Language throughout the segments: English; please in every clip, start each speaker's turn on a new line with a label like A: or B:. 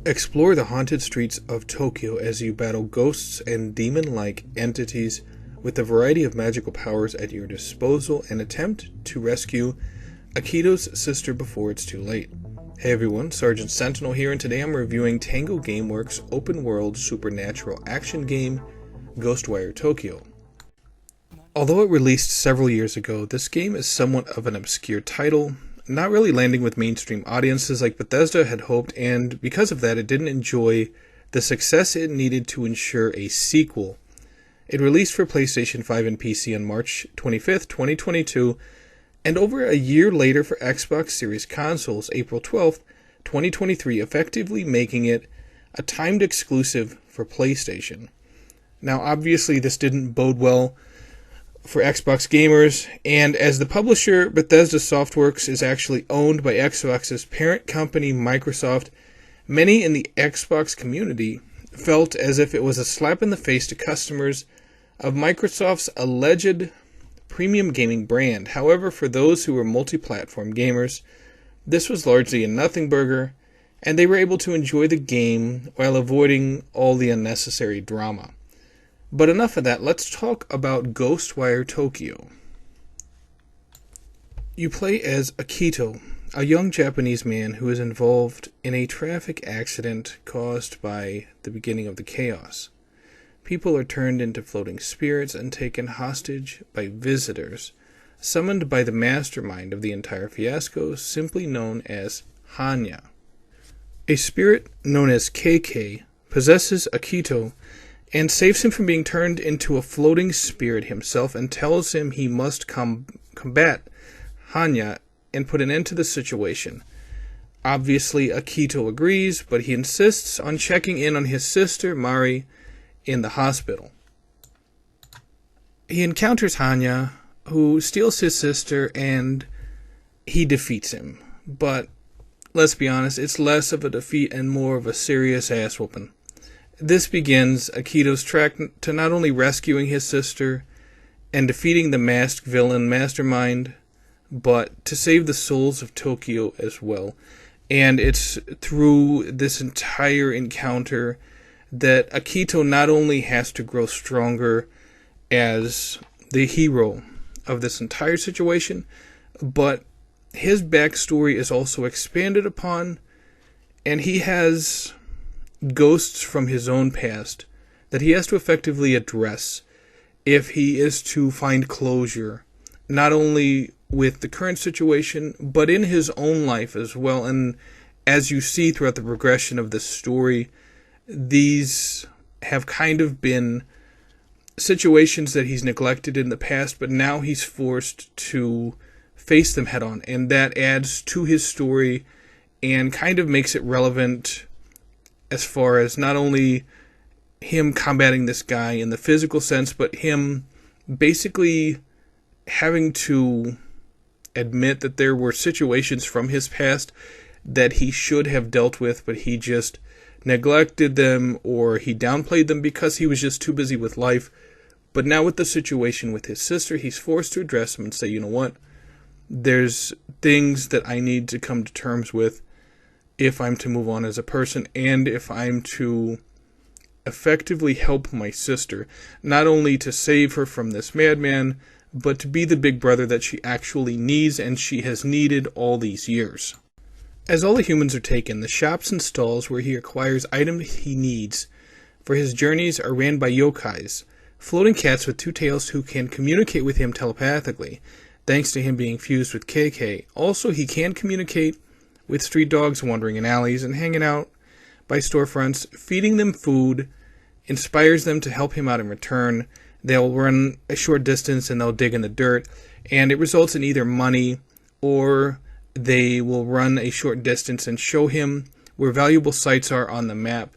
A: Explore the haunted streets of Tokyo as you battle ghosts and demon-like entities with a variety of magical powers at your disposal and attempt to rescue Akito's sister before it's too late. Hey everyone, Sergeant Sentinel here, and today I'm reviewing Tango Gameworks' open-world supernatural action game, Ghostwire Tokyo. Although it released several years ago, this game is somewhat of an obscure title, not really landing with mainstream audiences like Bethesda had hoped, and because of that it didn't enjoy the success it needed to ensure a sequel. It released for PlayStation 5 and PC on March 25th, 2022, and over a year later for Xbox Series consoles, April 12th, 2023, effectively making it a timed exclusive for PlayStation. Now obviously this didn't bode well for Xbox gamers, and as the publisher, Bethesda Softworks is actually owned by Xbox's parent company, Microsoft, many in the Xbox community felt as if it was a slap in the face to customers of Microsoft's alleged premium gaming brand. However, for those who were multi-platform gamers, this was largely a nothing burger, and they were able to enjoy the game while avoiding all the unnecessary drama. But enough of that, let's talk about Ghostwire Tokyo. You play as Akito, a young Japanese man who is involved in a traffic accident caused by the beginning of the chaos. People are turned into floating spirits and taken hostage by visitors, summoned by the mastermind of the entire fiasco, simply known as Hanya. A spirit known as KK possesses Akito and saves him from being turned into a floating spirit himself and tells him he must combat Hanya and put an end to the situation. Obviously, Akito agrees, but he insists on checking in on his sister, Mari, in the hospital. He encounters Hanya, who steals his sister, and he defeats him. But, let's be honest, it's less of a defeat and more of a serious ass-whooping. This begins Akito's track to not only rescuing his sister and defeating the masked villain mastermind, but to save the souls of Tokyo as well. And it's through this entire encounter that Akito not only has to grow stronger as the hero of this entire situation, but his backstory is also expanded upon, and he has ghosts from his own past that he has to effectively address if he is to find closure, not only with the current situation, but in his own life as well. And as you see throughout the progression of this story, these have kind of been situations that he's neglected in the past, but now he's forced to face them head on, and that adds to his story and kind of makes it relevant as far as not only him combating this guy in the physical sense, but him basically having to admit that there were situations from his past that he should have dealt with, but he just neglected them or he downplayed them because he was just too busy with life. But now with the situation with his sister, he's forced to address them and say, you know what, there's things that I need to come to terms with if I'm to move on as a person, and if I'm to effectively help my sister, not only to save her from this madman, but to be the big brother that she actually needs and she has needed all these years. As all the humans are taken, the shops and stalls where he acquires items he needs for his journeys are ran by yokais, floating cats with two tails who can communicate with him telepathically, thanks to him being fused with KK. Also, he can communicate with street dogs wandering in alleys and hanging out by storefronts. Feeding them food inspires them to help him out in return. They'll run a short distance and they'll dig in the dirt, and it results in either money, or they will run a short distance and show him where valuable sites are on the map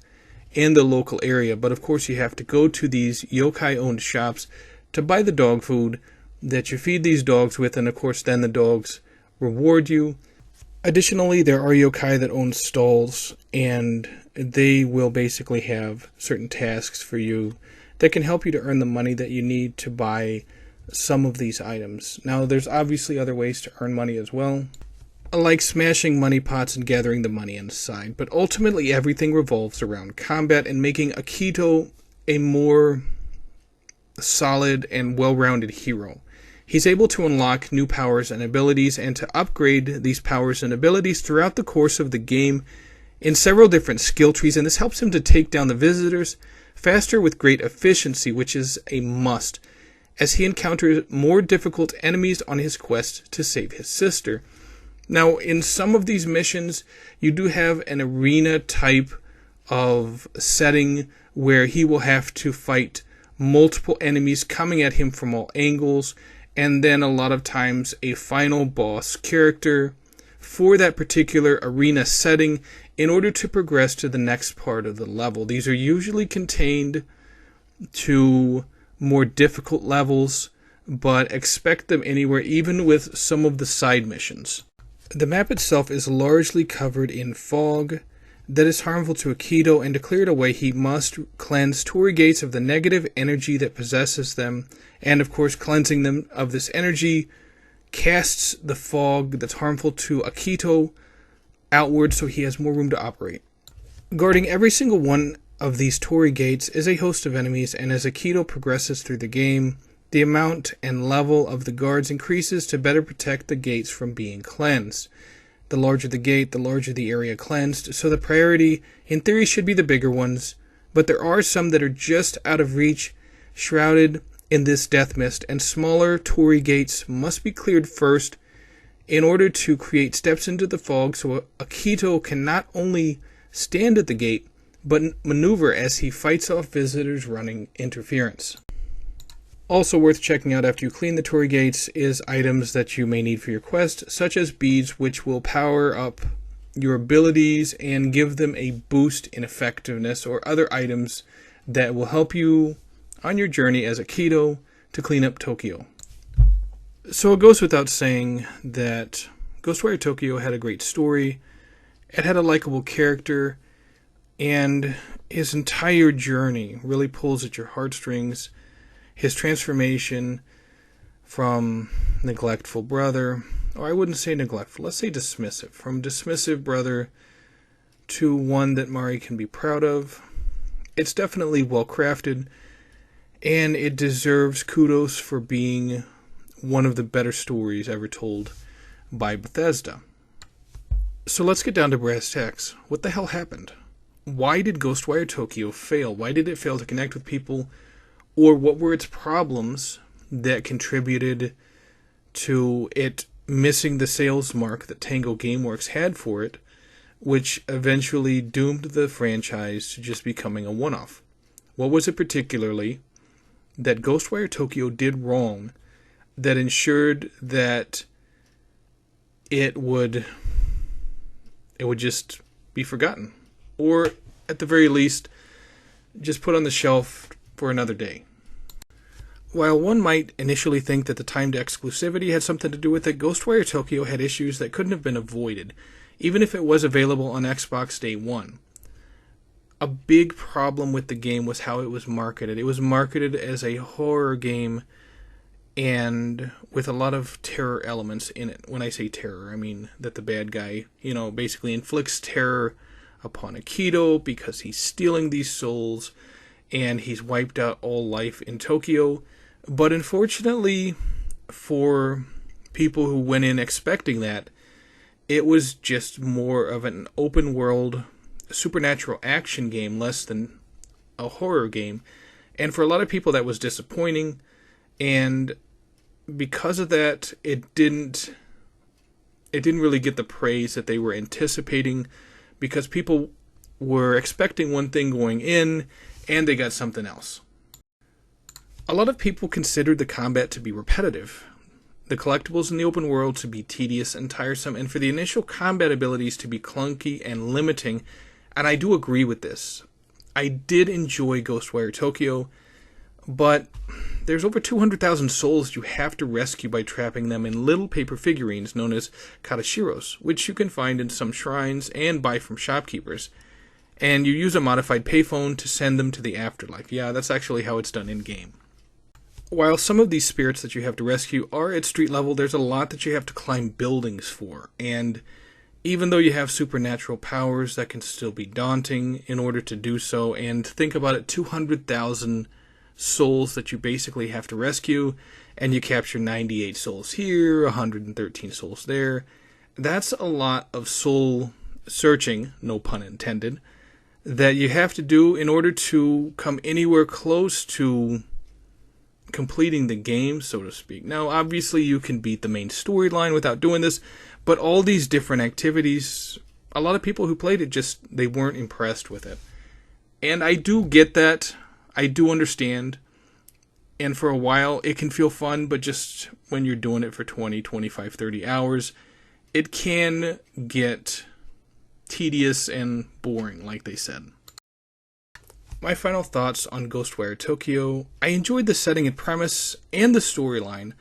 A: in the local area. But of course you have to go to these yokai-owned shops to buy the dog food that you feed these dogs with, and of course then the dogs reward you. Additionally, there are yokai that own stalls, and they will basically have certain tasks for you that can help you to earn the money that you need to buy some of these items. Now, there's obviously other ways to earn money as well, like smashing money pots and gathering the money inside, but ultimately everything revolves around combat and making Akito a more solid and well-rounded hero. He's able to unlock new powers and abilities and to upgrade these powers and abilities throughout the course of the game in several different skill trees, and this helps him to take down the visitors faster with great efficiency, which is a must, as he encounters more difficult enemies on his quest to save his sister. Now, in some of these missions, you do have an arena type of setting where he will have to fight multiple enemies coming at him from all angles, and then a lot of times a final boss character for that particular arena setting in order to progress to the next part of the level. These are usually contained to more difficult levels, but expect them anywhere, even with some of the side missions. The map itself is largely covered in fog that is harmful to Akito, and to clear it away he must cleanse Torii gates of the negative energy that possesses them, and of course cleansing them of this energy casts the fog that's harmful to Akito outward so he has more room to operate. Guarding every single one of these Torii gates is a host of enemies, and as Akito progresses through the game, the amount and level of the guards increases to better protect the gates from being cleansed. The larger the gate, the larger the area cleansed, so the priority, in theory, should be the bigger ones, but there are some that are just out of reach, shrouded in this death mist, and smaller Torii gates must be cleared first in order to create steps into the fog so Akito can not only stand at the gate, but maneuver as he fights off visitors running interference. Also worth checking out after you clean the Torii gates is items that you may need for your quest, such as beads, which will power up your abilities and give them a boost in effectiveness, or other items that will help you on your journey as Akito to clean up Tokyo. So it goes without saying that Ghostwire Tokyo had a great story, it had a likable character, and his entire journey really pulls at your heartstrings. His transformation from neglectful brother, or I wouldn't say neglectful, let's say dismissive, from dismissive brother to one that Mari can be proud of. It's definitely well crafted, and it deserves kudos for being one of the better stories ever told by Bethesda. So let's get down to brass tacks. What the hell happened? Why did Ghostwire Tokyo fail? Why did it fail to connect with people? Or what were its problems that contributed to it missing the sales mark that Tango Gameworks had for it, which eventually doomed the franchise to just becoming a one-off? What was it particularly that Ghostwire Tokyo did wrong that ensured that it would just be forgotten? Or, at the very least, just put on the shelf for another day? While one might initially think that the timed exclusivity had something to do with it, Ghostwire Tokyo had issues that couldn't have been avoided, even if it was available on Xbox Day 1. A big problem with the game was how it was marketed. It was marketed as a horror game and with a lot of terror elements in it. When I say terror, I mean that the bad guy, basically inflicts terror upon Akito because he's stealing these souls and he's wiped out all life in Tokyo. But unfortunately for people who went in expecting that, it was just more of an open world supernatural action game, less than a horror game. And for a lot of people that was disappointing, and because of that, it didn't really get the praise that they were anticipating, because people were expecting one thing going in and they got something else. A lot of people considered the combat to be repetitive, the collectibles in the open world to be tedious and tiresome, and for the initial combat abilities to be clunky and limiting, and I do agree with this. I did enjoy Ghostwire Tokyo, but there's over 200,000 souls you have to rescue by trapping them in little paper figurines known as katashiros, which you can find in some shrines and buy from shopkeepers. And you use a modified payphone to send them to the afterlife. Yeah, that's actually how it's done in-game. While some of these spirits that you have to rescue are at street level, there's a lot that you have to climb buildings for, and even though you have supernatural powers, that can still be daunting in order to do so. And think about it, 200,000 souls that you basically have to rescue, and you capture 98 souls here, 113 souls there. That's a lot of soul searching, no pun intended, that you have to do in order to come anywhere close to completing the game, so to speak. Now, obviously, you can beat the main storyline without doing this, but all these different activities, a lot of people who played it they weren't impressed with it. And I do get that. I do understand. And for a while, it can feel fun, but just when you're doing it for 20, 25, 30 hours, it can get tedious and boring, like they said. My final thoughts on Ghostwire Tokyo: I enjoyed the setting and premise and the storyline,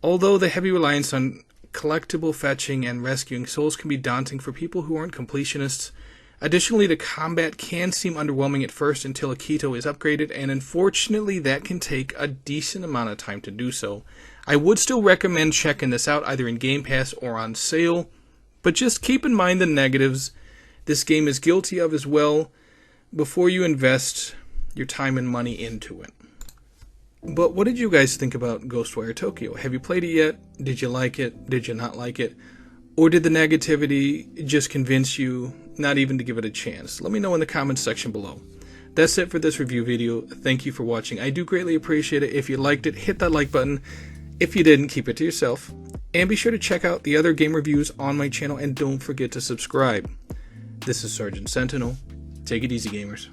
A: although the heavy reliance on collectible fetching and rescuing souls can be daunting for people who aren't completionists. Additionally, the combat can seem underwhelming at first until Akito is upgraded, and unfortunately that can take a decent amount of time to do so. I would still recommend checking this out either in Game Pass or on sale, but just keep in mind the negatives this game is guilty of as well before you invest your time and money into it. But what did you guys think about Ghostwire Tokyo? Have you played it yet? Did you like it? Did you not like it? Or did the negativity just convince you not even to give it a chance? Let me know in the comments section below. That's it for this review video. Thank you for watching. I do greatly appreciate it. If you liked it, hit that like button. If you didn't, keep it to yourself. And be sure to check out the other game reviews on my channel, and don't forget to subscribe. This is Sergeant Sentinel. Take it easy, gamers.